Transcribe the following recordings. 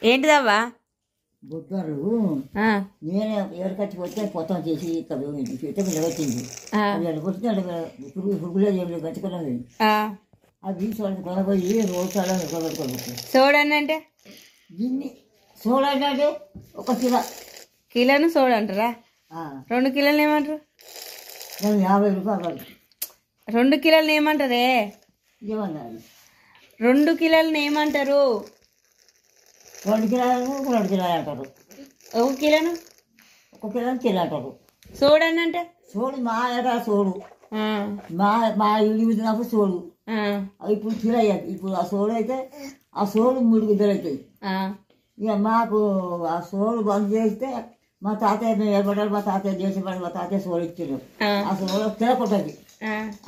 ఏంటిదవ్వా? బుద్ధలు నేను ఎవరికచ్చిపోతే పొత్తం చేసి నిలబెట్టింది. పురుగులే గచ్చుకున్నది. అవి కొనబోయి రోజు నిలబెట్టుకోవచ్చు. సోడన్నంటే దీన్ని సోడంటే ఒక కిలోను సోడ అంటారా? 2 కిలోలు ఏమంటారు? 50 రూపాయలు. 2 కిలోలు ఏమంటారే? ఏమన్నారు? 2 కిలోలు ఏమంటారు? 2 కిలోలు 2 కిలోలు అంటారు. 1 కిలోను 1 కిలోని కిలో అంటారు. సోడన్నంటే సోడు మా ఎక్కడ సోడు మా ఇల్లు విడినప్పుడు సోడు. ఇప్పుడు కిలో అయ్యాది. ఇప్పుడు ఆ సోడు అయితే ఆ సోడు 3 గిద్దలు అవుతాయి. ఇక మాకు ఆ సోడు బంద్ చేస్తే మా తాతయ్య మేము ఏర్పడ్డాడు. మా తాతయ్య చేసేవాడు. మా తాతయ్య సోడు ఇచ్చాడు. ఆ సోడు తినకొట్టది.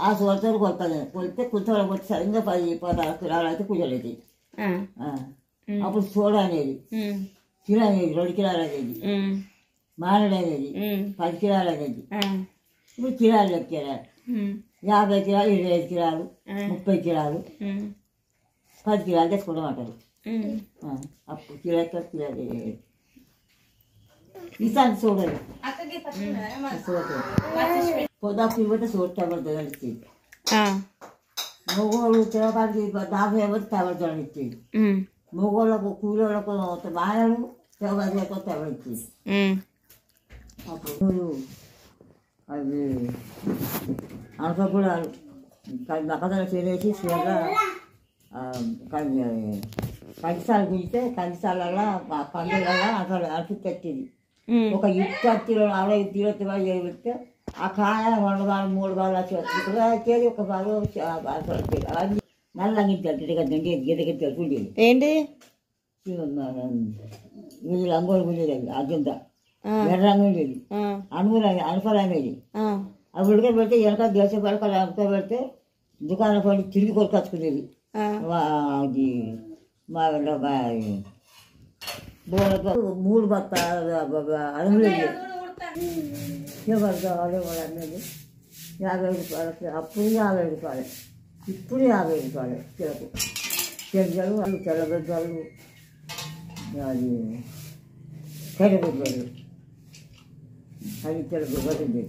ఆ సోడుతో కొలుతుంది. కొలితే కుర్చోలో కొట్టి సరిగ్గా 10-14 కిలోలు అయితే కుజలు అవుతాయి. అప్పుడు సోడా అనేది కిలో అనేది 2 కిలోలు అనేది మానడు అనేది 10 కిలోలు అనేది ఇప్పుడు కిలోలు లెక్కారు. 50 కిలోలు 25 కిలోలు 30 కిలోలు 10 కిలోలు తెచ్చుకోవడం అప్పుడు కిలో కిలో ఈసారి చూడాలి. పొద్దాకు పోతే చూడు తగలుతుంది కలిసి మొగోళ్ళు తినడానికి 50 పోతే తగలుతుంది ఇచ్చేది. మొగోళ్ళకు కూలోళ్ళకు బాణలు తెగలకు తగలిచ్చేది. అప్పుడు అవి అనపకూడాలు నక్కదల చేసి చీరగా కందిసాలు గుంజితే కందిసాలలో పండుగల అసలు అటు తెచ్చేది. ఒక ఇత్తీలో 40 కిలో చేస్తే ఆ కాయ 2 బాలు 3 బాలు వచ్చేది. ఒక బాలు అవన్నీ నల్లంగించాలి. గిద్దగిద్దలు గుండేది. ఏంటి వీళ్ళు అంగోలు గుండేది. అర్జుంత ఎర్ర రంగు ఉండేది. అనుకూలమైనది. అవి ఉడకబెడితే వెనక దేశ పడకలు ఉడకబెడితే దుకాణం పడి తిరిగి కొనుకొచ్చుకునేది. అది మా 3 బత్త అడుగులు అనేది 50 రూపాయలకి. అప్పుడు 50 రూపాయలు. ఇప్పుడు 50 రూపాయలు కిలకు. చెంజలు తెల్లబెద్దలు అది తెల్లబెద్దలు అది తెల్లబెద్దలు.